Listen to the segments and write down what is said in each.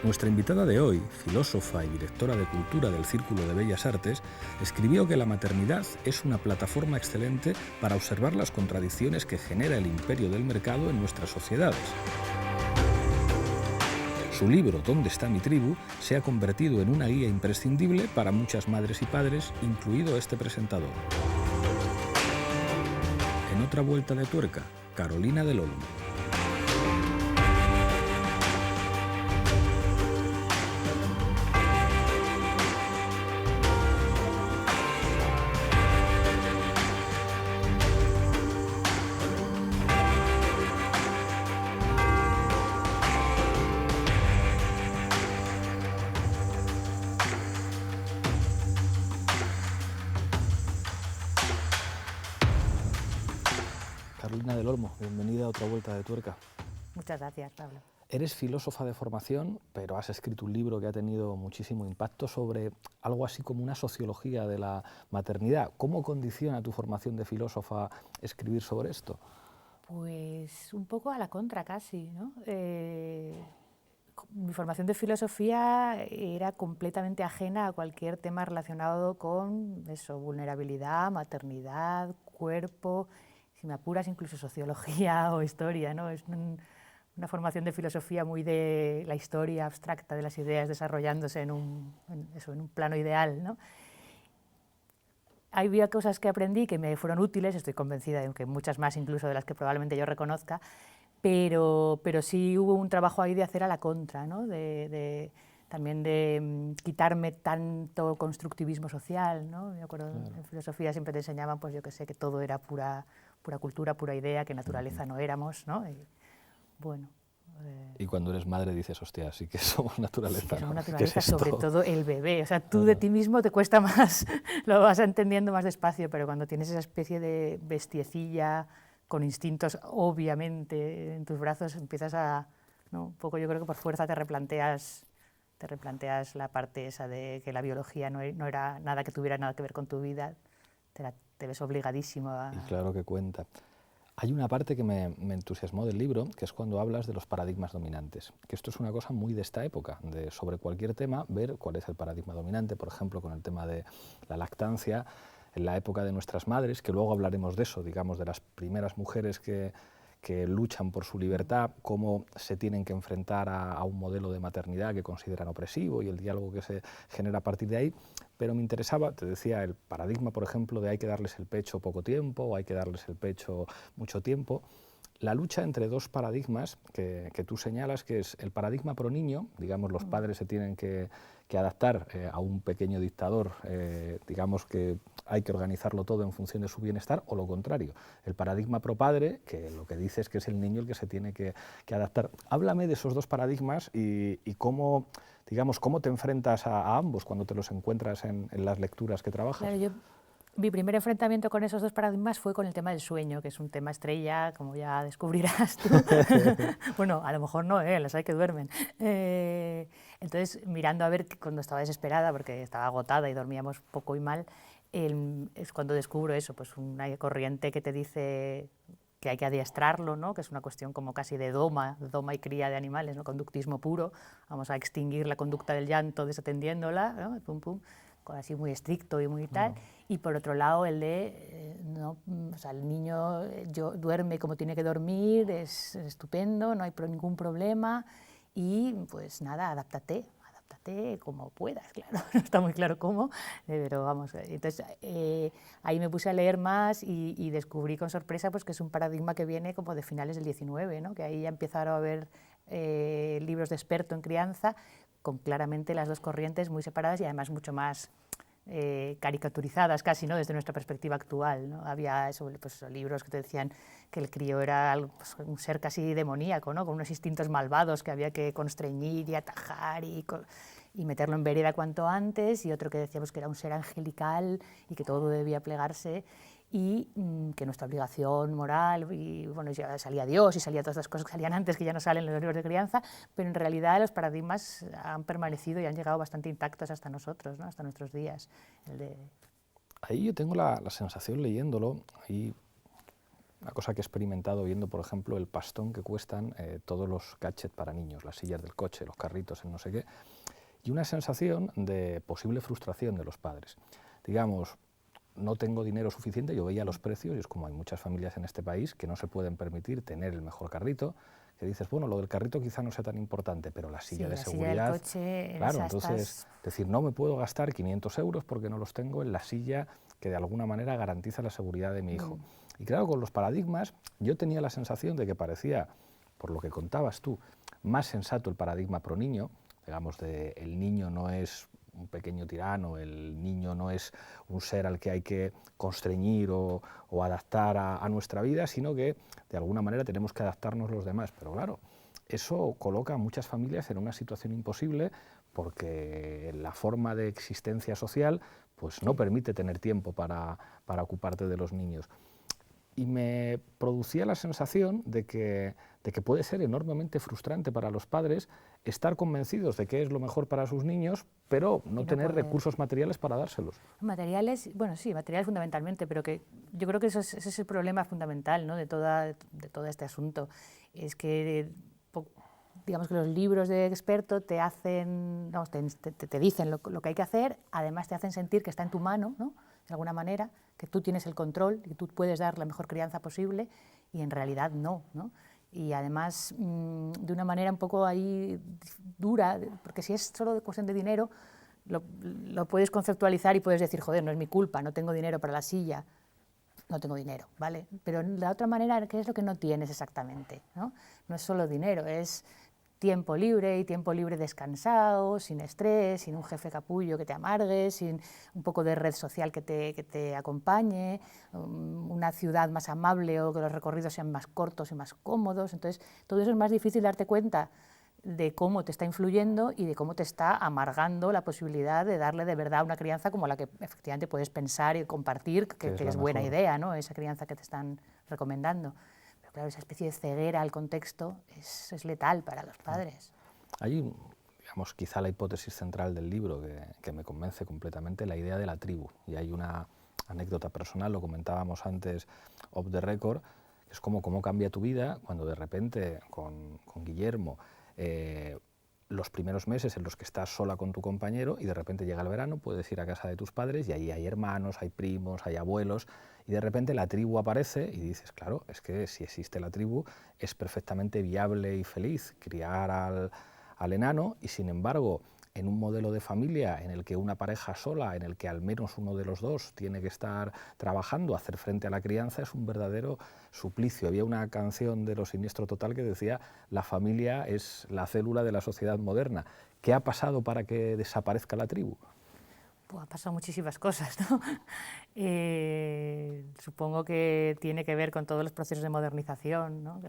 Nuestra invitada de hoy, filósofa y directora de Cultura del Círculo de Bellas Artes, escribió que la maternidad es una plataforma excelente para observar las contradicciones que genera el imperio del mercado en nuestras sociedades. Su libro ¿Dónde está mi tribu? Se ha convertido en una guía imprescindible para muchas madres y padres, incluido este presentador. En otra vuelta de tuerca, Carolina del Olmo. Carolina del Olmo, bienvenida a otra vuelta de tuerca. Muchas gracias, Pablo. Eres filósofa de formación, pero has escrito un libro que ha tenido muchísimo impacto sobre algo así como una sociología de la maternidad. ¿Cómo condiciona tu formación de filósofa escribir sobre esto? Pues un poco a la contra casi, ¿no? Mi formación de filosofía era completamente ajena a cualquier tema relacionado con eso, vulnerabilidad, maternidad, cuerpo, si me apuras incluso sociología o historia, ¿no? Es una formación de filosofía muy de la historia abstracta de las ideas desarrollándose en un plano ideal, ¿no? Había cosas que aprendí que me fueron útiles, estoy convencida de que muchas más incluso de las que probablemente yo reconozca, pero sí hubo un trabajo ahí de hacer a la contra, ¿no? También de quitarme tanto constructivismo social, ¿no? Me acuerdo, claro. En filosofía siempre te enseñaban, pues yo que sé, que todo era pura cultura, pura idea, que naturaleza no éramos, ¿no? Y, bueno... Y cuando eres madre dices, hostia, sí que somos naturaleza. Sí que somos ¿no? naturaleza, es sobre todo el bebé. O sea, tú de ti mismo te cuesta más, lo vas entendiendo más despacio, pero cuando tienes esa especie de bestiecilla con instintos, obviamente, en tus brazos, empiezas a, ¿no? Un poco yo creo que por fuerza te replanteas la parte esa de que la biología no era nada que tuviera nada que ver con tu vida, te ves obligadísimo a... Y claro que cuenta. Hay una parte que me entusiasmó del libro, que es cuando hablas de los paradigmas dominantes, que esto es una cosa muy de esta época, de sobre cualquier tema, ver cuál es el paradigma dominante, por ejemplo, con el tema de la lactancia, en la época de nuestras madres, que luego hablaremos de eso, digamos, de las primeras mujeres que luchan por su libertad, cómo se tienen que enfrentar a un modelo de maternidad que consideran opresivo y el diálogo que se genera a partir de ahí. Pero me interesaba, te decía, el paradigma, por ejemplo, de hay que darles el pecho poco tiempo o hay que darles el pecho mucho tiempo. La lucha entre dos paradigmas que tú señalas, que es el paradigma pro niño, digamos, los padres se tienen que adaptar a un pequeño dictador, digamos que hay que organizarlo todo en función de su bienestar, o lo contrario, el paradigma pro padre, que lo que dice es que es el niño el que se tiene que adaptar. Háblame de esos dos paradigmas y cómo, digamos, cómo te enfrentas a ambos cuando te los encuentras en las lecturas que trabajas. Claro, mi primer enfrentamiento con esos dos paradigmas fue con el tema del sueño, que es un tema estrella, como ya descubrirás tú. Bueno, a lo mejor no, los hay que duermen. Entonces, mirando a ver, cuando estaba desesperada, porque estaba agotada y dormíamos poco y mal, es cuando descubro eso, pues una corriente que te dice que hay que adiestrarlo, ¿no? Que es una cuestión como casi de doma y cría de animales, ¿no? Conductismo puro, vamos a extinguir la conducta del llanto desatendiéndola, ¿no? Pum, pum, así muy estricto y muy tal, y por otro lado el de, no, o sea, el niño duerme como tiene que dormir, es estupendo, no hay ningún problema, y pues nada, adáptate como puedas, claro, no está muy claro cómo, pero vamos, entonces ahí me puse a leer más y descubrí con sorpresa pues que es un paradigma que viene como de finales del 19, ¿no? Que ahí ya empezaron a haber libros de experto en crianza con claramente las dos corrientes muy separadas y además mucho más caricaturizadas casi, ¿no? Desde nuestra perspectiva actual, ¿no? Había pues, libros que te decían que el crío era pues, un ser casi demoníaco, ¿no? Con unos instintos malvados que había que constreñir y atajar y meterlo en vereda cuanto antes, y otro que decíamos que era un ser angelical y que todo debía plegarse, y que nuestra obligación moral, y bueno, ya salía Dios y salía todas las cosas que salían antes, que ya no salen en los libros de crianza, pero en realidad los paradigmas han permanecido y han llegado bastante intactos hasta nosotros, ¿no? Hasta nuestros días. Ahí yo tengo la sensación leyéndolo, y una cosa que he experimentado viendo, por ejemplo, el pastón que cuestan todos los gadgets para niños, las sillas del coche, los carritos, el no sé qué, y una sensación de posible frustración de los padres. Digamos, no tengo dinero suficiente, yo veía los precios y es como hay muchas familias en este país que no se pueden permitir tener el mejor carrito, que dices, bueno, lo del carrito quizá no sea tan importante, pero la silla de seguridad, silla del coche, claro, entonces decir, no me puedo gastar 500 euros porque no los tengo en la silla que de alguna manera garantiza la seguridad de mi hijo. Y claro, con los paradigmas yo tenía la sensación de que parecía, por lo que contabas tú, más sensato el paradigma pro niño, digamos, de el niño no es un pequeño tirano, el niño no es un ser al que hay que constreñir o adaptar a nuestra vida, sino que de alguna manera tenemos que adaptarnos los demás. Pero claro, eso coloca a muchas familias en una situación imposible porque la forma de existencia social pues no permite tener tiempo para ocuparte de los niños. Y me producía la sensación de que puede ser enormemente frustrante para los padres estar convencidos de que es lo mejor para sus niños, pero no tener recursos materiales para dárselos. Materiales, bueno, sí, materiales fundamentalmente, pero que yo creo que ese es el problema fundamental, ¿no?, de todo este asunto. Es que, digamos que los libros de experto te hacen, vamos, te dicen lo que hay que hacer, además te hacen sentir que está en tu mano, ¿no?, de alguna manera, que tú tienes el control, que tú puedes dar la mejor crianza posible, y en realidad no, ¿no? Y además de una manera un poco ahí dura, porque si es solo cuestión de dinero, lo puedes conceptualizar y puedes decir, joder, no es mi culpa, no tengo dinero para la silla, no tengo dinero, ¿vale? Pero de la otra manera, ¿qué es lo que no tienes exactamente, ¿no? No es solo dinero, es tiempo libre, y tiempo libre descansado, sin estrés, sin un jefe capullo que te amargue, sin un poco de red social que te acompañe, una ciudad más amable o que los recorridos sean más cortos y más cómodos. Entonces, todo eso es más difícil darte cuenta de cómo te está influyendo y de cómo te está amargando la posibilidad de darle de verdad una crianza como la que efectivamente puedes pensar y compartir, que es buena idea, ¿no?, esa crianza que te están recomendando. Claro, esa especie de ceguera al contexto es letal para los padres. Hay, digamos, quizá la hipótesis central del libro que me convence completamente, la idea de la tribu. Y hay una anécdota personal, lo comentábamos antes off the record, que es como cómo cambia tu vida cuando de repente con Guillermo los primeros meses en los que estás sola con tu compañero y de repente llega el verano, puedes ir a casa de tus padres y ahí hay hermanos, hay primos, hay abuelos y de repente la tribu aparece y dices, claro, es que si existe la tribu es perfectamente viable y feliz criar al enano y sin embargo en un modelo de familia en el que una pareja sola, en el que al menos uno de los dos tiene que estar trabajando, hacer frente a la crianza, es un verdadero suplicio. Había una canción de Los Siniestro Total que decía, la familia es la célula de la sociedad moderna. ¿Qué ha pasado para que desaparezca la tribu? Pues ha pasado muchísimas cosas, ¿no? Supongo que tiene que ver con todos los procesos de modernización, ¿no?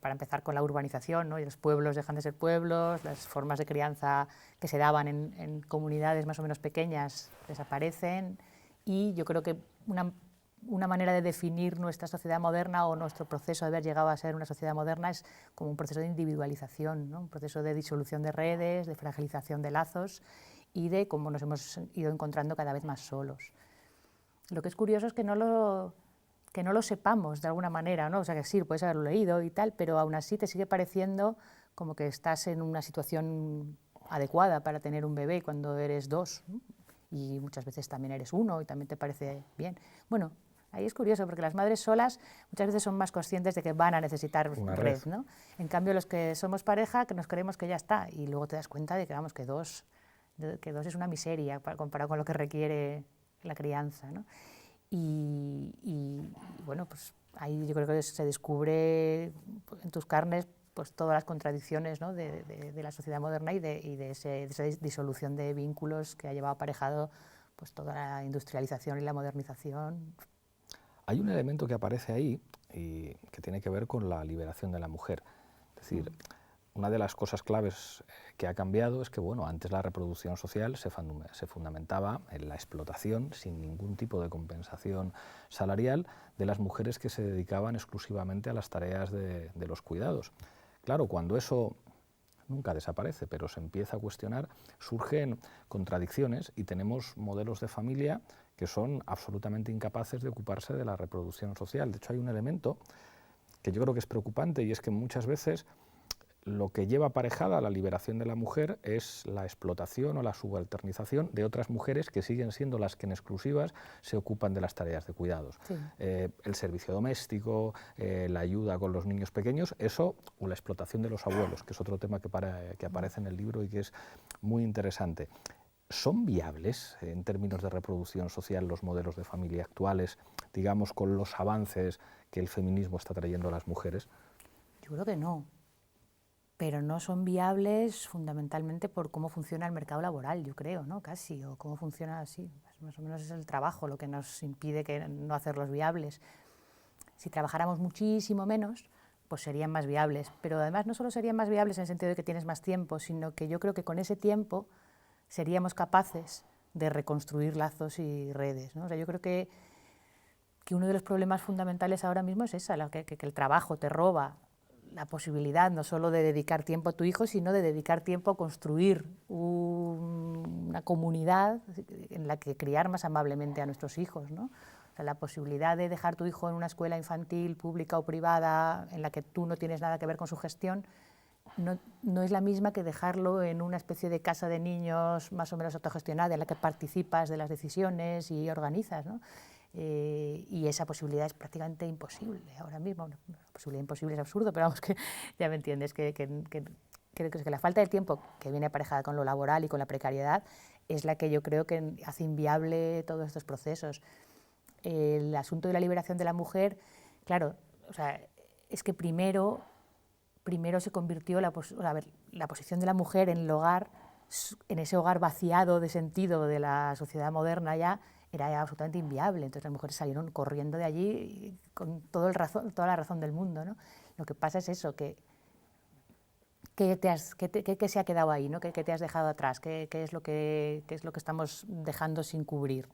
Para empezar con la urbanización, ¿no? Y los pueblos dejan de ser pueblos, las formas de crianza que se daban en comunidades más o menos pequeñas desaparecen y yo creo que una manera de definir nuestra sociedad moderna o nuestro proceso de haber llegado a ser una sociedad moderna es como un proceso de individualización, ¿no? Un proceso de disolución de redes, de fragilización de lazos y de cómo nos hemos ido encontrando cada vez más solos. Lo que es curioso es que no lo sepamos de alguna manera, ¿no? O sea, que sí, puedes haberlo leído y tal, pero aún así te sigue pareciendo como que estás en una situación adecuada para tener un bebé cuando eres dos, ¿no? Y muchas veces también eres uno y también te parece bien. Bueno, ahí es curioso porque las madres solas muchas veces son más conscientes de que van a necesitar una red, ¿no? En cambio, los que somos pareja, que nos creemos que ya está y luego te das cuenta de que, vamos, que dos es una miseria comparado con lo que requiere la crianza, ¿no? Y bueno, pues ahí yo creo que se descubre en tus carnes pues todas las contradicciones, ¿no?, de la sociedad moderna y de esa disolución de vínculos que ha llevado aparejado pues toda la industrialización y la modernización. Hay un elemento que aparece ahí y que tiene que ver con la liberación de la mujer. Es decir, una de las cosas claves que ha cambiado es que, bueno, antes la reproducción social se fundamentaba en la explotación sin ningún tipo de compensación salarial de las mujeres que se dedicaban exclusivamente a las tareas de los cuidados. Claro, cuando eso nunca desaparece, pero se empieza a cuestionar, surgen contradicciones y tenemos modelos de familia que son absolutamente incapaces de ocuparse de la reproducción social. De hecho, hay un elemento que yo creo que es preocupante, y es que muchas veces lo que lleva aparejada la liberación de la mujer es la explotación o la subalternización de otras mujeres que siguen siendo las que en exclusivas se ocupan de las tareas de cuidados. Sí. El servicio doméstico, la ayuda con los niños pequeños, eso, o la explotación de los abuelos, que es otro tema que aparece en el libro y que es muy interesante. ¿Son viables en términos de reproducción social los modelos de familia actuales, digamos, con los avances que el feminismo está trayendo a las mujeres? Yo creo que no, pero no son viables fundamentalmente por cómo funciona el mercado laboral, yo creo, ¿no? Casi, o cómo funciona así, más o menos es el trabajo lo que nos impide no hacerlos viables. Si trabajáramos muchísimo menos, pues serían más viables, pero además no solo serían más viables en el sentido de que tienes más tiempo, sino que yo creo que con ese tiempo seríamos capaces de reconstruir lazos y redes, ¿no? O sea, yo creo que uno de los problemas fundamentales ahora mismo es esa, que el trabajo te roba la posibilidad no solo de dedicar tiempo a tu hijo, sino de dedicar tiempo a construir una comunidad en la que criar más amablemente a nuestros hijos, ¿no? O sea, la posibilidad de dejar tu hijo en una escuela infantil, pública o privada, en la que tú no tienes nada que ver con su gestión, no es la misma que dejarlo en una especie de casa de niños más o menos autogestionada, en la que participas de las decisiones y organizas, ¿no? Y esa posibilidad es prácticamente imposible ahora mismo. La posibilidad imposible es absurdo, pero vamos, que ya me entiendes, que la falta de tiempo que viene aparejada con lo laboral y con la precariedad es la que yo creo que hace inviable todos estos procesos. El asunto de la liberación de la mujer, claro, o sea, es que primero se convirtió la posición de la mujer en el hogar, en ese hogar vaciado de sentido de la sociedad moderna ya, era absolutamente inviable. Entonces las mujeres salieron corriendo de allí con toda la razón del mundo, ¿no? Lo que pasa es eso, que se ha quedado ahí, ¿no? ¿Qué te has dejado atrás? ¿Qué es lo que estamos dejando sin cubrir?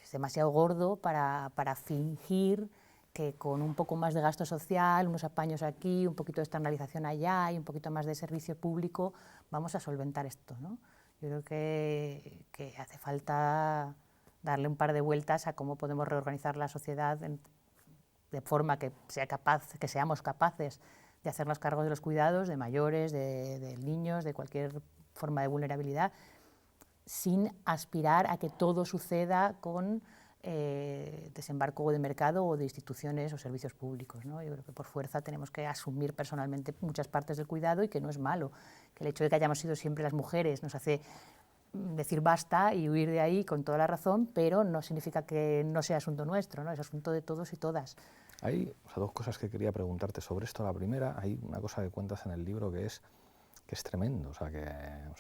Es demasiado gordo para fingir que con un poco más de gasto social, unos apaños aquí, un poquito de externalización allá y un poquito más de servicio público, vamos a solventar esto, ¿no? Yo creo que hace falta darle un par de vueltas a cómo podemos reorganizar la sociedad de forma que seamos capaces de hacernos cargo de los cuidados de mayores, de niños, de cualquier forma de vulnerabilidad, sin aspirar a que todo suceda con desembarco de mercado o de instituciones o servicios públicos, ¿no? Yo creo que por fuerza tenemos que asumir personalmente muchas partes del cuidado y que no es malo, que el hecho de que hayamos sido siempre las mujeres nos hace decir basta y huir de ahí con toda la razón, pero no significa que no sea asunto nuestro, ¿no? Es asunto de todos y todas. Hay dos cosas que quería preguntarte sobre esto. La primera, hay una cosa que cuentas en el libro que es tremendo,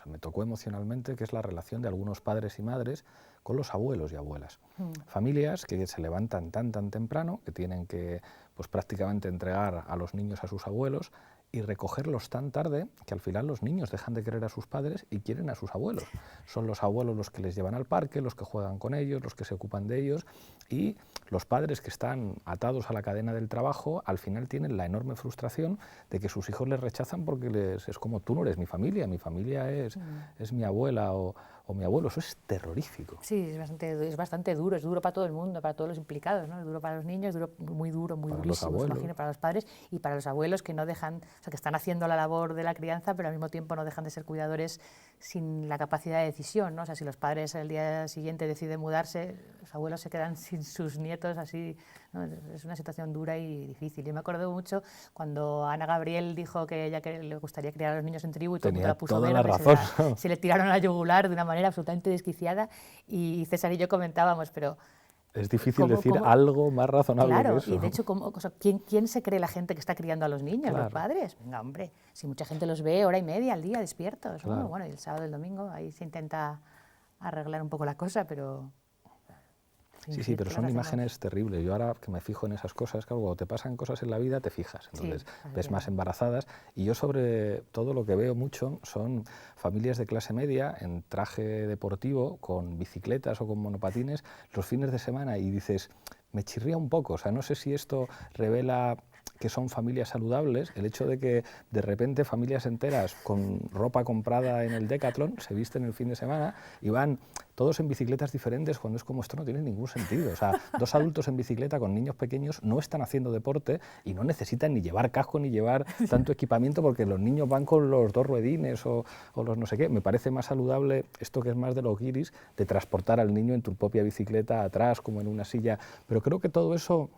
me tocó emocionalmente, que es la relación de algunos padres y madres con los abuelos y abuelas. Familias que se levantan tan temprano, que tienen que pues, prácticamente entregar a los niños a sus abuelos y recogerlos tan tarde que al final los niños dejan de querer a sus padres y quieren a sus abuelos. Son los abuelos los que les llevan al parque, los que juegan con ellos, los que se ocupan de ellos, y los padres que están atados a la cadena del trabajo al final tienen la enorme frustración de que sus hijos les rechazan porque es como tú no eres mi familia es mi abuela o mi abuelo. Eso es terrorífico. Sí, es bastante duro, es duro para todo el mundo, para todos los implicados, ¿no? Es duro para los niños, muy durísimo, me imagino, para los padres y para los abuelos que no dejan, o sea, que están haciendo la labor de la crianza, pero al mismo tiempo no dejan de ser cuidadores sin la capacidad de decisión, ¿no? O sea, si los padres el día siguiente deciden mudarse, los abuelos se quedan sin sus nietos, así, ¿no? Es una situación dura y difícil. Yo me acuerdo mucho cuando Ana Gabriel dijo que ella le gustaría criar a los niños en tribu y todo el mundo la puso toda verde, la razón. se le tiraron a la yugular de una manera absolutamente desquiciada, y César y yo comentábamos, pero es difícil decir algo más razonable claro, que eso. Y de hecho, ¿quién se cree la gente que está criando a los niños, claro. los padres? Venga, hombre, si mucha gente los ve hora y media al día despiertos, claro. ¿no? Bueno, y el sábado y el domingo ahí se intenta arreglar un poco la cosa, pero... Sí, pero son imágenes terribles. Yo ahora que me fijo en esas cosas, claro, cuando te pasan cosas en la vida te fijas, entonces ves más embarazadas, y yo sobre todo lo que veo mucho son familias de clase media en traje deportivo, con bicicletas o con monopatines, los fines de semana, y dices, me chirría un poco, o sea, no sé si esto revela que son familias saludables, el hecho de que de repente familias enteras con ropa comprada en el Decathlon se visten el fin de semana y van todos en bicicletas diferentes, cuando es como esto no tiene ningún sentido. O sea, dos adultos en bicicleta con niños pequeños no están haciendo deporte y no necesitan ni llevar casco ni llevar tanto equipamiento porque los niños van con los dos ruedines o los no sé qué. Me parece más saludable esto que es más de los guiris, de transportar al niño en tu propia bicicleta atrás como en una silla, pero creo que todo eso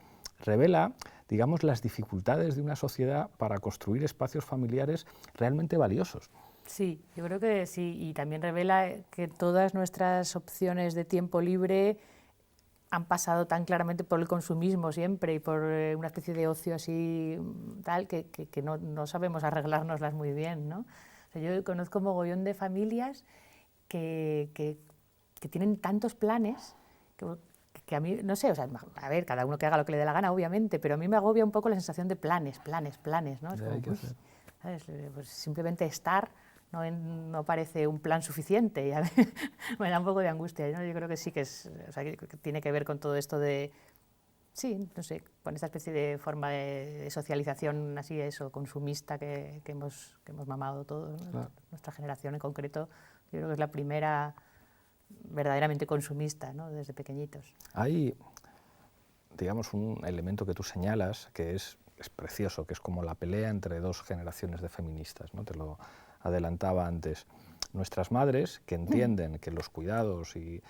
revela, digamos, las dificultades de una sociedad para construir espacios familiares realmente valiosos. Sí, yo creo que sí, y también revela que todas nuestras opciones de tiempo libre han pasado tan claramente por el consumismo siempre y por una especie de ocio así tal que no sabemos arreglárnoslas muy bien, ¿no? O sea, yo conozco mogollón de familias que tienen tantos planes que a mí, no sé, o sea, a ver, cada uno que haga lo que le dé la gana, obviamente, pero a mí me agobia un poco la sensación de planes, ¿no? Es como, ¿sabes? Pues simplemente estar no parece un plan suficiente y a mí me da un poco de angustia, ¿no? Yo creo que sí que es, o sea, que tiene que ver con todo esto de, sí, no sé, con esta especie de forma de socialización así, eso, consumista que hemos mamado todos, ¿no? Claro. Nuestra generación en concreto, yo creo que es la primera verdaderamente consumista, ¿no? Desde pequeñitos. Hay, digamos, un elemento que tú señalas que es precioso, que es como la pelea entre dos generaciones de feministas, ¿no? Te lo adelantaba antes. Nuestras madres, que entienden que los cuidados y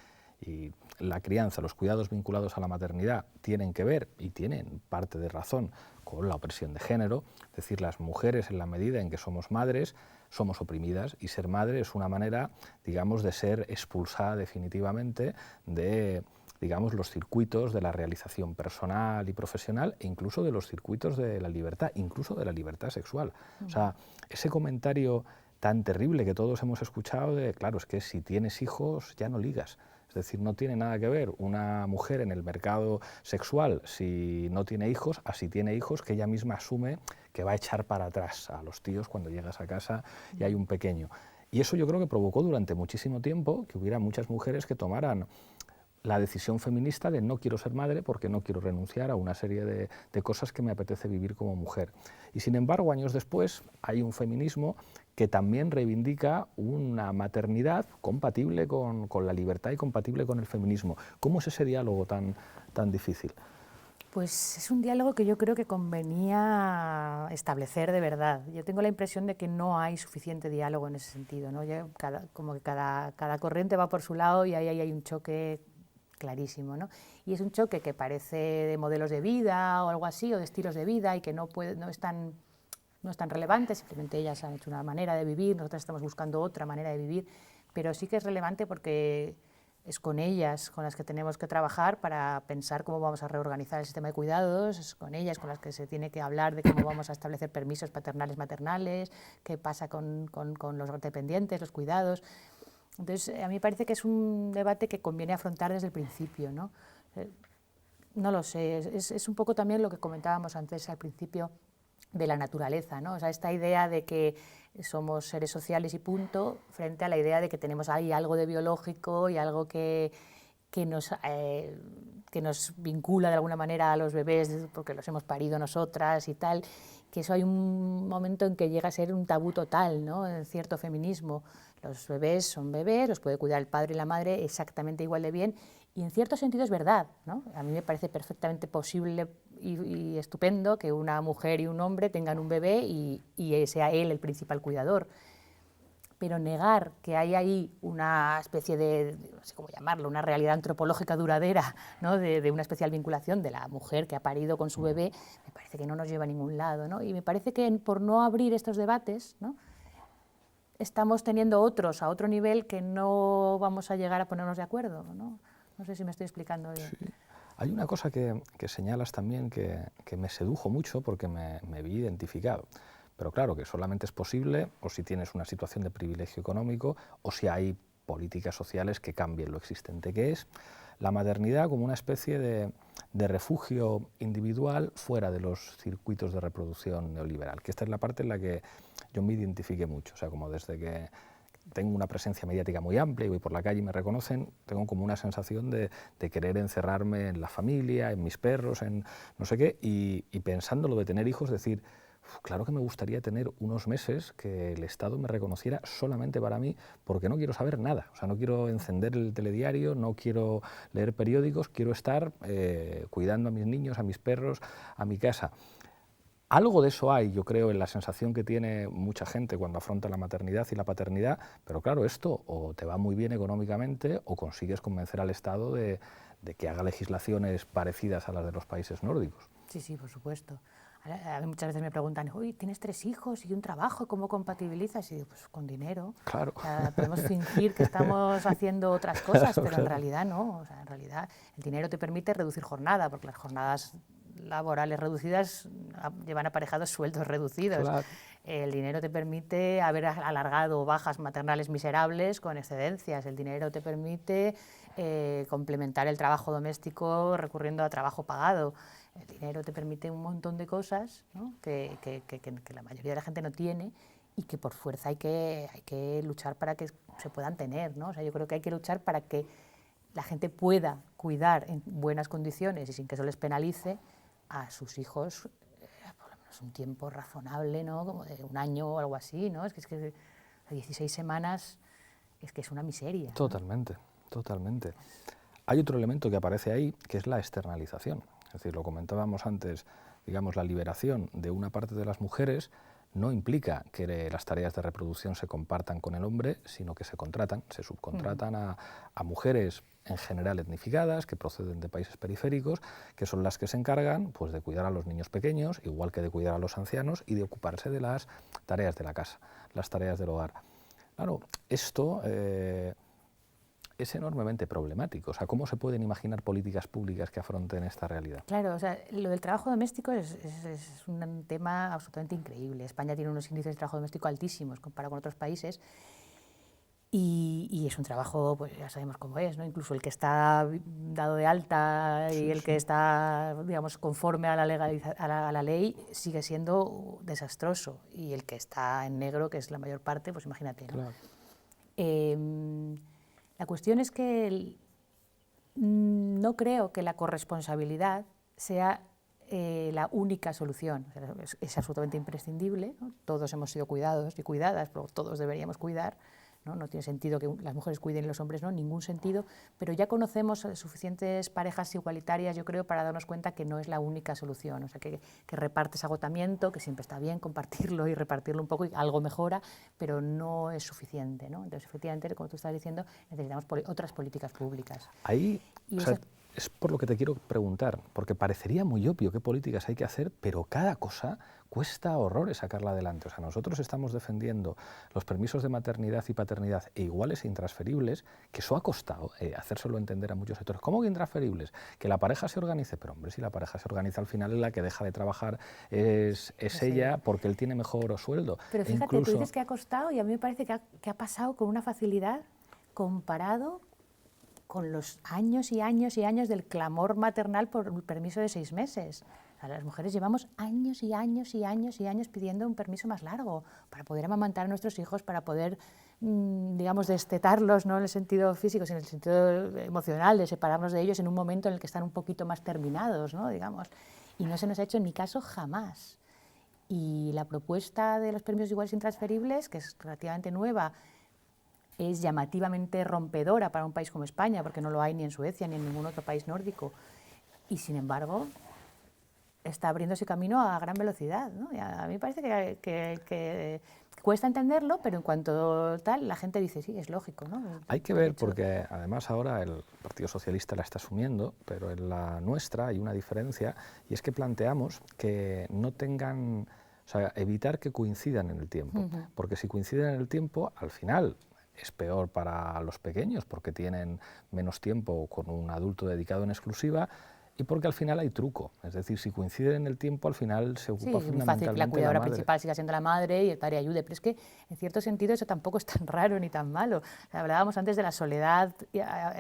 la crianza, los cuidados vinculados a la maternidad tienen que ver, y tienen parte de razón, con la opresión de género, es decir, las mujeres en la medida en que somos madres, somos oprimidas y ser madre es una manera, digamos, de ser expulsada definitivamente de, digamos, los circuitos de la realización personal y profesional e incluso de los circuitos de la libertad, incluso de la libertad sexual. O sea, ese comentario tan terrible que todos hemos escuchado de, claro, es que si tienes hijos ya no ligas. Es decir, no tiene nada que ver una mujer en el mercado sexual si no tiene hijos a si tiene hijos, que ella misma asume que va a echar para atrás a los tíos cuando llegas a casa y hay un pequeño. Y eso yo creo que provocó durante muchísimo tiempo que hubiera muchas mujeres que tomaran la decisión feminista de no quiero ser madre porque no quiero renunciar a una serie de cosas que me apetece vivir como mujer. Y sin embargo, años después, hay un feminismo que también reivindica una maternidad compatible con la libertad y compatible con el feminismo. ¿Cómo es ese diálogo tan difícil? Pues es un diálogo que yo creo que convenía establecer de verdad. Yo tengo la impresión de que no hay suficiente diálogo en ese sentido, ¿no? Como que cada corriente va por su lado y ahí hay un choque clarísimo, ¿no? Y es un choque que parece de modelos de vida o algo así, o de estilos de vida y que no es tan relevante, simplemente ellas han hecho una manera de vivir, nosotras estamos buscando otra manera de vivir, pero sí que es relevante porque es con ellas con las que tenemos que trabajar para pensar cómo vamos a reorganizar el sistema de cuidados, es con ellas con las que se tiene que hablar de cómo vamos a establecer permisos paternales, maternales, qué pasa con los dependientes, los cuidados. Entonces, a mí me parece que es un debate que conviene afrontar desde el principio, ¿no? No lo sé, es un poco también lo que comentábamos antes al principio de la naturaleza, ¿no? O sea, esta idea de que somos seres sociales y punto, frente a la idea de que tenemos ahí algo de biológico y algo que nos vincula de alguna manera a los bebés porque los hemos parido nosotras y tal, que eso hay un momento en que llega a ser un tabú total, ¿no? En cierto feminismo. Los bebés son bebés, los puede cuidar el padre y la madre exactamente igual de bien, y en cierto sentido es verdad, ¿no? A mí me parece perfectamente posible y estupendo que una mujer y un hombre tengan un bebé y sea él el principal cuidador. Pero negar que hay ahí una especie de, no sé cómo llamarlo, una realidad antropológica duradera, ¿no? de una especial vinculación de la mujer que ha parido con su bebé, me parece que no nos lleva a ningún lado, ¿no? Y me parece que por no abrir estos debates, ¿no? Estamos teniendo otros a otro nivel que no vamos a llegar a ponernos de acuerdo, ¿no? No sé si me estoy explicando bien. Sí. Hay una cosa que señalas también que me sedujo mucho porque me vi identificado. Pero claro, que solamente es posible o si tienes una situación de privilegio económico o si hay políticas sociales que cambien lo existente, que es la maternidad como una especie de refugio individual fuera de los circuitos de reproducción neoliberal, que esta es la parte en la que yo me identifiqué mucho, o sea, como desde que tengo una presencia mediática muy amplia y voy por la calle y me reconocen, tengo como una sensación de querer encerrarme en la familia, en mis perros, en no sé qué, y pensando lo de tener hijos, decir, claro que me gustaría tener unos meses que el Estado me reconociera solamente para mí, porque no quiero saber nada, o sea, no quiero encender el telediario, no quiero leer periódicos, quiero estar cuidando a mis niños, a mis perros, a mi casa. Algo de eso hay, yo creo, en la sensación que tiene mucha gente cuando afronta la maternidad y la paternidad, pero claro, esto o te va muy bien económicamente o consigues convencer al Estado de que haga legislaciones parecidas a las de los países nórdicos. Sí, sí, por supuesto. A mí muchas veces me preguntan, uy, tienes 3 hijos y un trabajo, ¿cómo compatibilizas? Y digo, pues con dinero. Claro. O sea, podemos fingir que estamos haciendo otras cosas, Claro, pero claro. en realidad no. O sea, en realidad el dinero te permite reducir jornada, porque las jornadas laborales reducidas llevan aparejados sueldos reducidos. Claro. El dinero te permite haber alargado bajas maternales miserables con excedencias. El dinero te permite complementar el trabajo doméstico recurriendo a trabajo pagado. El dinero te permite un montón de cosas, ¿no? que la mayoría de la gente no tiene y que por fuerza hay que luchar para que se puedan tener, ¿no? O sea, yo creo que hay que luchar para que la gente pueda cuidar en buenas condiciones y sin que eso les penalice a sus hijos por lo menos un tiempo razonable, ¿no? Como de un año o algo así, ¿no? Es que 16 semanas es que es una miseria, ¿no? Totalmente, totalmente. Hay otro elemento que aparece ahí, que es la externalización. Es decir, lo comentábamos antes, digamos, la liberación de una parte de las mujeres no implica que las tareas de reproducción se compartan con el hombre, sino que se contratan, se subcontratan a mujeres en general etnificadas, que proceden de países periféricos, que son las que se encargan pues, de cuidar a los niños pequeños, igual que de cuidar a los ancianos, y de ocuparse de las tareas de la casa, las tareas del hogar. Claro, esto es enormemente problemático. O sea, ¿cómo se pueden imaginar políticas públicas que afronten esta realidad? Claro, o sea, lo del trabajo doméstico es un tema absolutamente increíble. España tiene unos índices de trabajo doméstico altísimos comparado con otros países y es un trabajo, pues ya sabemos cómo es, ¿no? Incluso el que está dado de alta y el que está, digamos, conforme a la ley sigue siendo desastroso y el que está en negro, que es la mayor parte, pues imagínate, ¿no? Claro. La cuestión es que no creo que la corresponsabilidad sea la única solución. O sea, es absolutamente imprescindible, ¿no? Todos hemos sido cuidados y cuidadas, pero todos deberíamos cuidar, ¿no? No tiene sentido que las mujeres cuiden y los hombres no, ningún sentido, pero ya conocemos suficientes parejas igualitarias, yo creo, para darnos cuenta que no es la única solución. O sea, que repartes agotamiento, que siempre está bien compartirlo y repartirlo un poco y algo mejora, pero no es suficiente, ¿no? Entonces, efectivamente, como tú estás diciendo, necesitamos otras políticas públicas. Ahí, Y o sea, es por lo que te quiero preguntar, porque parecería muy obvio qué políticas hay que hacer, pero cada cosa cuesta horrores sacarla adelante. O sea, nosotros estamos defendiendo los permisos de maternidad y paternidad iguales e intransferibles, que eso ha costado hacérselo entender a muchos sectores. ¿Cómo que intransferibles? Que la pareja se organice, pero hombre, si la pareja se organiza al final, la que deja de trabajar es ella, porque él tiene mejor sueldo. Pero fíjate, incluso, tú dices que ha costado y a mí me parece que ha pasado con una facilidad comparado con los años y años y años del clamor maternal por un permiso de 6 meses. O sea, las mujeres llevamos años y años y años y años pidiendo un permiso más largo para poder amamantar a nuestros hijos, para poder, digamos, destetarlos, no en el sentido físico, sino en el sentido emocional, de separarnos de ellos en un momento en el que están un poquito más terminados, ¿no? Digamos. Y no se nos ha hecho en mi caso jamás. Y la propuesta de los permisos iguales intransferibles, que es relativamente nueva, es llamativamente rompedora para un país como España, porque no lo hay ni en Suecia ni en ningún otro país nórdico. Y sin embargo, está abriéndose camino a gran velocidad, ¿no? Y a mí me parece que cuesta entenderlo, pero en cuanto tal, la gente dice, sí, es lógico, ¿no? Hay que ver, porque además ahora el Partido Socialista la está asumiendo, pero en la nuestra hay una diferencia, y es que planteamos que no tengan, o sea, evitar que coincidan en el tiempo, porque si coinciden en el tiempo, al final es peor para los pequeños, porque tienen menos tiempo con un adulto dedicado en exclusiva, y porque al final hay truco, es decir, si coinciden en el tiempo, al final se ocupa fundamentalmente es muy fácil que la cuidadora madre. principal siga siendo la madre y el padre ayude, pero es que en cierto sentido eso tampoco es tan raro ni tan malo. O sea, hablábamos antes de la soledad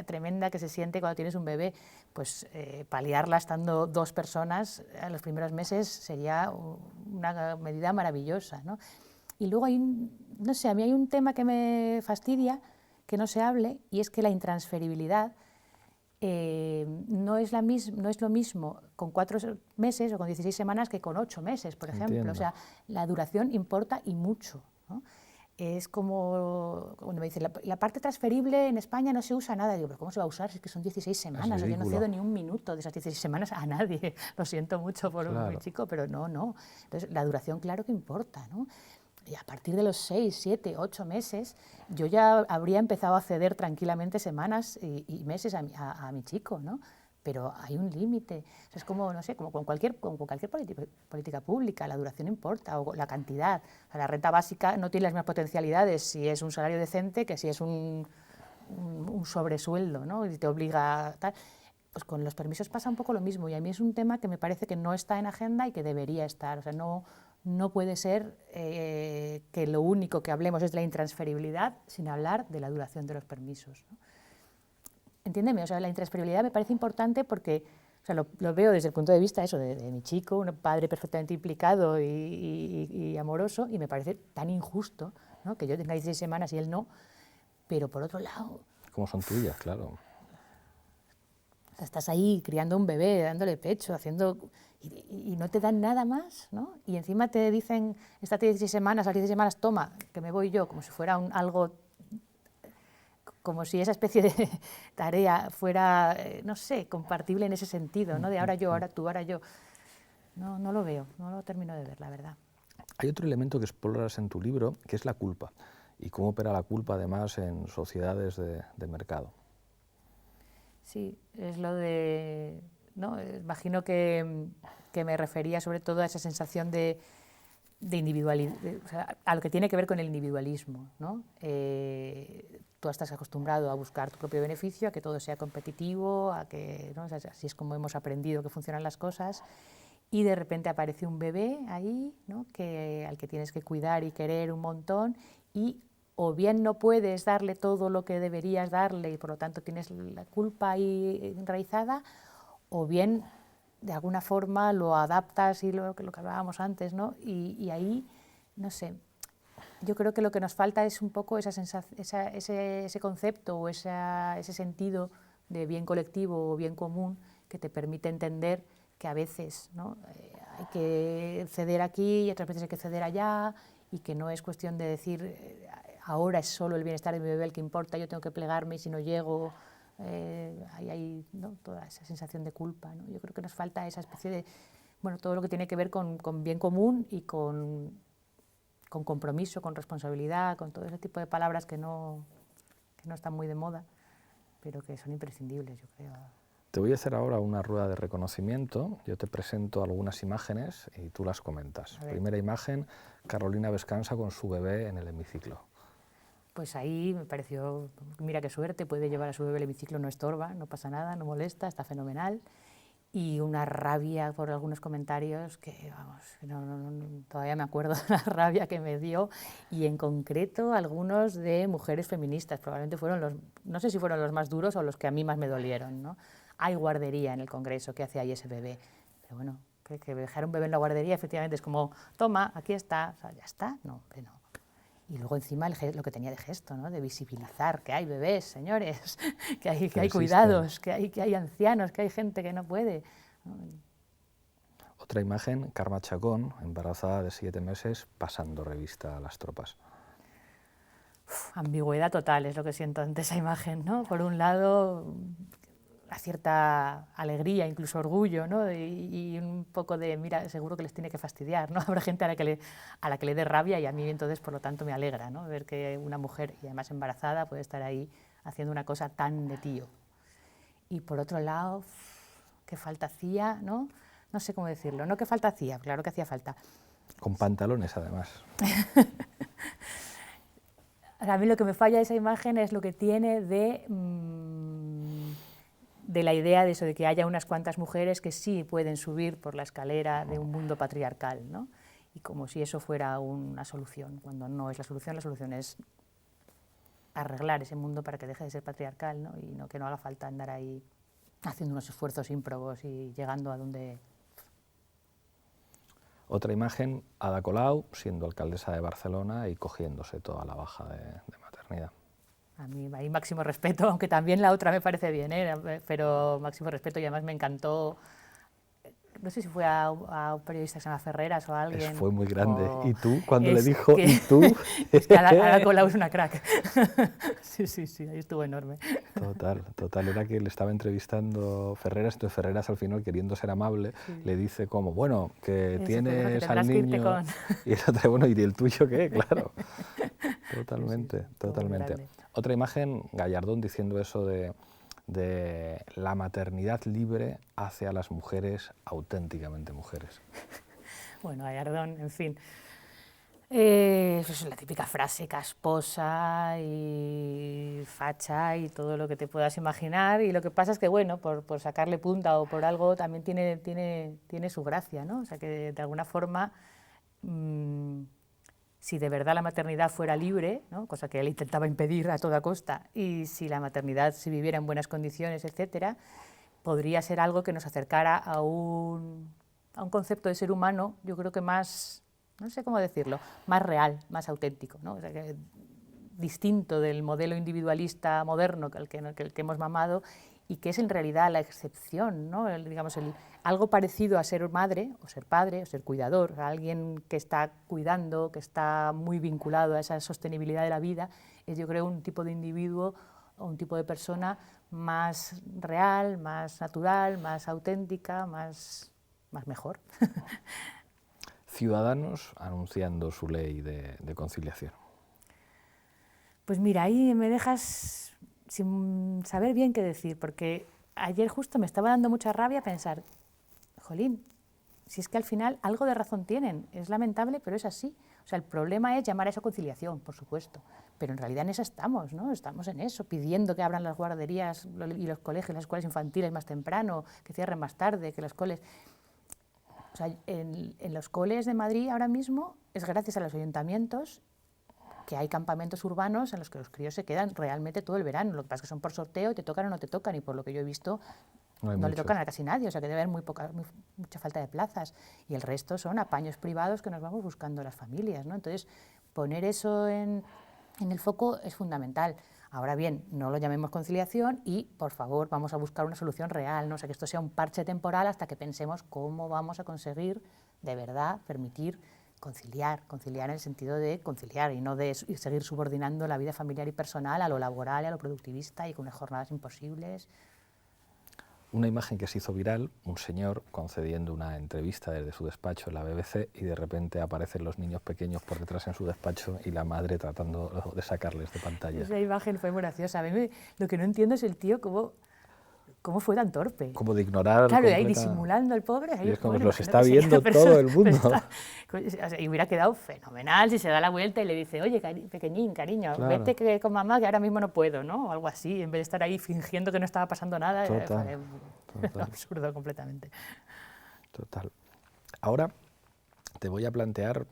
tremenda que se siente cuando tienes un bebé, pues paliarla estando 2 personas en los primeros meses sería una medida maravillosa, ¿no? Y luego hay no sé, a mí hay un tema que me fastidia que no se hable, y es que la intransferibilidad no es lo mismo con 4 meses o con 16 semanas que con 8 meses, por ejemplo. Entiendo. O sea, la duración importa y mucho, ¿no? Es como cuando me dicen, la parte transferible en España no se usa nada. Digo, ¿pero cómo se va a usar? Es que son 16 semanas. Yo no cedo ni un minuto de esas 16 semanas a nadie. Lo siento mucho por mi chico, pero no. Entonces, la duración, claro que importa, ¿no? Y a partir de los 6, 7, 8 meses, yo ya habría empezado a ceder tranquilamente semanas y meses a mi chico, ¿no? Pero hay un límite. O sea, es como, no sé, como con cualquier política pública, la duración importa, o la cantidad. O sea, la renta básica no tiene las mismas potencialidades si es un salario decente que si es un sobresueldo, ¿no? Y te obliga a tal. Pues con los permisos pasa un poco lo mismo, y a mí es un tema que me parece que no está en agenda y que debería estar. O sea, no puede ser que lo único que hablemos es de la intransferibilidad sin hablar de la duración de los permisos, ¿no? Entiéndeme, o sea, la intransferibilidad me parece importante porque, o sea, lo veo desde el punto de vista eso, de mi chico, un padre perfectamente implicado y amoroso, y me parece tan injusto, ¿no? Que yo tenga 16 semanas y él no, pero por otro lado... Como son tuyas, claro. O sea, estás ahí criando un bebé, dándole pecho, haciendo... Y no te dan nada más, ¿no? Y encima te dicen, estate 16 semanas, a las 16 semanas, toma, que me voy yo, como si fuera algo... Como si esa especie de tarea fuera, no sé, compartible en ese sentido, ¿no? De ahora yo, ahora tú, ahora yo. No lo veo, no lo termino de ver, la verdad. Hay otro elemento que exploras en tu libro, que es la culpa, y cómo opera la culpa, además, en sociedades de mercado. Sí, es lo de... ¿no? Imagino que me refería sobre todo a esa sensación de individualidad, o sea, a lo que tiene que ver con el individualismo, ¿no? Tú estás acostumbrado a buscar tu propio beneficio, a que todo sea competitivo, a que, ¿no? O sea, así es como hemos aprendido que funcionan las cosas, y de repente aparece un bebé ahí, ¿no? Al que tienes que cuidar y querer un montón, y o bien no puedes darle todo lo que deberías darle y por lo tanto tienes la culpa ahí enraizada, o bien de alguna forma lo adaptas y lo que hablábamos antes, ¿no? Y ahí, no sé, yo creo que lo que nos falta es un poco ese concepto o ese sentido de bien colectivo o bien común que te permite entender que a veces, ¿no? Hay que ceder aquí y otras veces hay que ceder allá, y que no es cuestión de decir ahora es solo el bienestar de mi bebé el que importa, yo tengo que plegarme y si no llego... hay, ¿no? Toda esa sensación de culpa, ¿no? Yo creo que nos falta esa especie de, bueno, todo lo que tiene que ver con bien común y con compromiso, con responsabilidad, con todo ese tipo de palabras que no están muy de moda, pero que son imprescindibles, yo creo. Te voy a hacer ahora una rueda de reconocimiento. Yo te presento algunas imágenes y tú las comentas. Primera imagen, Carolina Vescansa con su bebé en el hemiciclo. Pues ahí me pareció, mira qué suerte, puede llevar a su bebé el hemiciclo, no estorba, no pasa nada, no molesta, está fenomenal. Y una rabia por algunos comentarios que, vamos, todavía me acuerdo de la rabia que me dio, y en concreto algunos de mujeres feministas, probablemente fueron no sé si fueron los más duros o los que a mí más me dolieron, ¿no? Hay guardería en el Congreso, ¿qué hace ahí ese bebé? Pero bueno, que dejar un bebé en la guardería efectivamente es como, toma, aquí está, o sea, ya está, no, hombre, no. Y luego encima lo que tenía de gesto, ¿no? De visibilizar que hay bebés, señores, que hay cuidados, que hay ancianos, que hay gente que no puede. Otra imagen, Carme Chacón, embarazada de 7 meses, pasando revista a las tropas. Ambigüedad total es lo que siento ante esa imagen, ¿no? Por un lado, a cierta alegría, incluso orgullo, ¿no? Y un poco de, mira, seguro que les tiene que fastidiar, ¿no? Habrá gente a la que le dé rabia, y a mí entonces, por lo tanto, me alegra, ¿no? Ver que una mujer, y además embarazada, puede estar ahí haciendo una cosa tan de tío. Y por otro lado, qué falta hacía, ¿no? No sé cómo decirlo, no qué falta hacía, claro que hacía falta. Con pantalones, además. A mí lo que me falla de esa imagen es lo que tiene de la idea de eso, de que haya unas cuantas mujeres que sí pueden subir por la escalera de un mundo patriarcal, ¿no? Y como si eso fuera una solución, cuando no es la solución es arreglar ese mundo para que deje de ser patriarcal, ¿no? Y que no haga falta andar ahí haciendo unos esfuerzos ímprobos y llegando a donde... Otra imagen, Ada Colau siendo alcaldesa de Barcelona y cogiéndose toda la baja de maternidad. A mí hay máximo respeto, aunque también la otra me parece bien, pero máximo respeto, y además me encantó. No sé si fue a un periodista que se llama Ferreras o a alguien. Fue muy grande. O ¿Y tú? Cuando le es dijo, que, ¿y tú? es que Ada Colau es una crack. Sí, sí, sí, ahí estuvo enorme. Total, total. Era que le estaba entrevistando Ferreras, entonces Ferreras al final, queriendo ser amable, Sí. le dice como, bueno, que Eso, que tienes tendrás al que irte niño... con... Y el otro, bueno, ¿y el tuyo qué? Claro. Totalmente, Sí, estuvo muy totalmente. grande. Otra imagen, Gallardón diciendo eso de la maternidad libre hace a las mujeres auténticamente mujeres. Bueno, Gallardón, en fin. Es la típica frase casposa y facha y todo lo que te puedas imaginar, y lo que pasa es que, bueno, por sacarle punta o por algo también tiene su gracia, ¿no? O sea, que de alguna forma, si de verdad la maternidad fuera libre, ¿no? Cosa que él intentaba impedir a toda costa, y si la maternidad se viviera en buenas condiciones, etcétera, podría ser algo que nos acercara a un concepto de ser humano, yo creo que más, no sé cómo decirlo, más real, más auténtico, ¿no? O sea, que distinto del modelo individualista moderno que el que hemos mamado, y que es en realidad la excepción, ¿no? Digamos, algo parecido a ser madre, o ser padre, o ser cuidador, a alguien que está cuidando, que está muy vinculado a esa sostenibilidad de la vida, es, yo creo, un tipo de individuo o un tipo de persona más real, más natural, más auténtica, más mejor. Ciudadanos anunciando su ley de conciliación. Pues mira, ahí me dejas sin saber bien qué decir, porque ayer justo me estaba dando mucha rabia pensar, jolín, si es que al final algo de razón tienen, es lamentable, pero es así. O sea, el problema es llamar a esa conciliación, por supuesto, pero en realidad en eso estamos, ¿no? Estamos en eso, pidiendo que abran las guarderías y los colegios, las escuelas infantiles más temprano, que cierren más tarde, que las coles... O sea, en los coles de Madrid ahora mismo es gracias a los ayuntamientos que hay campamentos urbanos en los que los críos se quedan realmente todo el verano. Lo que pasa es que son por sorteo y te tocan o no te tocan, y por lo que yo he visto no le tocan a casi nadie, o sea que debe haber mucha falta de plazas, y el resto son apaños privados que nos vamos buscando las familias, ¿no? Entonces, poner eso en el foco es fundamental. Ahora bien, no lo llamemos conciliación y, por favor, vamos a buscar una solución real, ¿no? O sea, que esto sea un parche temporal hasta que pensemos cómo vamos a conseguir de verdad permitir conciliar en el sentido de conciliar y no de seguir subordinando la vida familiar y personal a lo laboral y a lo productivista y con unas jornadas imposibles. Una imagen que se hizo viral, un señor concediendo una entrevista desde su despacho en la BBC, y de repente aparecen los niños pequeños por detrás en su despacho y la madre tratando de sacarles de pantalla. Esa imagen fue muy graciosa. A mí lo que no entiendo es el tío cómo fue tan torpe. Como de ignorar... Claro, ahí disimulando el pobre. Y es como bueno, los imagino está que sería viendo una persona, todo el mundo. o sea, y hubiera quedado fenomenal si se da la vuelta y le dice, oye, pequeñín, cariño, Claro. vete con mamá que ahora mismo no puedo, ¿no? O algo así, en vez de estar ahí fingiendo que no estaba pasando nada. Total, total. Absurdo completamente. Total. Ahora te voy a plantear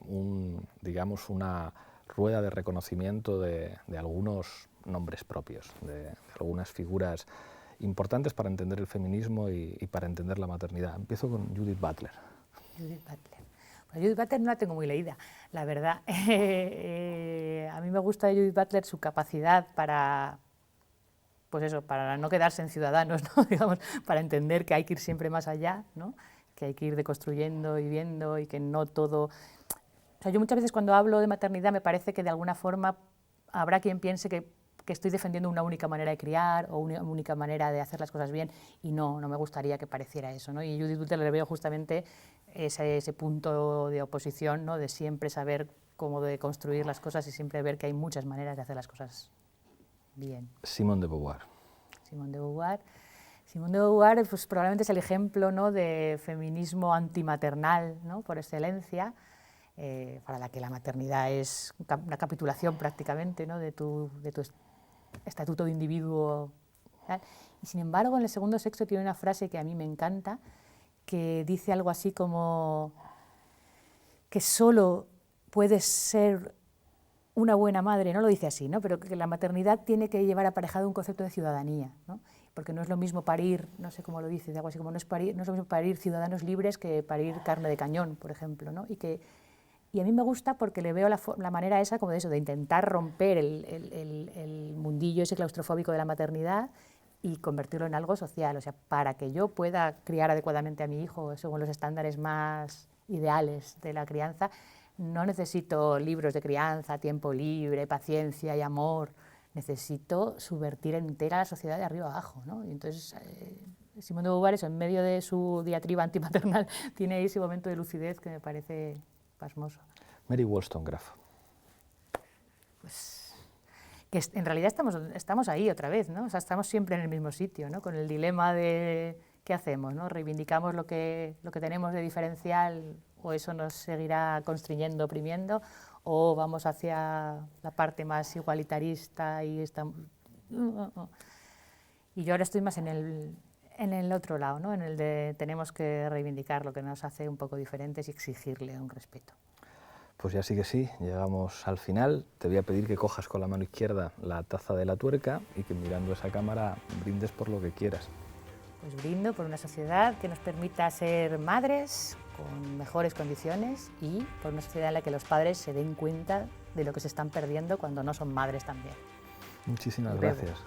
digamos, una rueda de reconocimiento de algunos nombres propios, de algunas figuras importantes para entender el feminismo y para entender la maternidad. Empiezo con Judith Butler. Judith Butler. Pues Judith Butler no la tengo muy leída, la verdad. A mí me gusta de Judith Butler su capacidad para, pues eso, para no quedarse en Ciudadanos, ¿no? Digamos, para entender que hay que ir siempre más allá, ¿no? Que hay que ir deconstruyendo y viendo, y que no todo... O sea, yo muchas veces cuando hablo de maternidad me parece que de alguna forma habrá quien piense que estoy defendiendo una única manera de criar o una única manera de hacer las cosas bien, y no me gustaría que pareciera eso, ¿no? Y Judith Butler le veo justamente ese punto de oposición, ¿no? De siempre saber cómo de construir las cosas y siempre ver que hay muchas maneras de hacer las cosas bien. Simone de Beauvoir. Simone de Beauvoir. Simone de Beauvoir, pues, probablemente es el ejemplo, ¿no? De feminismo antimaternal, ¿no? Por excelencia, para la que la maternidad es una capitulación prácticamente, ¿no? de tu estatuto de individuo. ¿Tal? Y sin embargo, en El segundo sexo tiene una frase que a mí me encanta, que dice algo así como que solo puedes ser una buena madre, no lo dice así, ¿no? Pero que la maternidad tiene que llevar aparejado un concepto de ciudadanía, ¿no? Porque no es lo mismo parir, no sé cómo lo dice, de algo así como no es lo mismo parir ciudadanos libres que parir carne de cañón, por ejemplo, ¿no? Y a mí me gusta porque le veo la manera esa como de eso, de intentar romper el mundillo ese claustrofóbico de la maternidad y convertirlo en algo social, o sea, para que yo pueda criar adecuadamente a mi hijo según los estándares más ideales de la crianza. No necesito libros de crianza, tiempo libre, paciencia y amor. Necesito subvertir entera la sociedad de arriba abajo, ¿no? Y entonces, Simone de Beauvoir, eso, en medio de su diatriba antimaternal, tiene ahí ese momento de lucidez que me parece pasmoso. Mary Wollstonecraft. Pues que en realidad estamos ahí otra vez, ¿no? O sea, estamos siempre en el mismo sitio, ¿no? Con el dilema de qué hacemos, ¿no? ¿Reivindicamos lo que tenemos de diferencial o eso nos seguirá constriñendo, oprimiendo, o vamos hacia la parte más igualitarista y estamos... Y yo ahora estoy más en el otro lado, ¿no? En el de tenemos que reivindicar lo que nos hace un poco diferentes y exigirle un respeto. Pues ya sí que sí, llegamos al final. Te voy a pedir que cojas con la mano izquierda la taza de la tuerca y que mirando esa cámara brindes por lo que quieras. Pues brindo por una sociedad que nos permita ser madres con mejores condiciones y por una sociedad en la que los padres se den cuenta de lo que se están perdiendo cuando no son madres también. Muchísimas Bebo. gracias.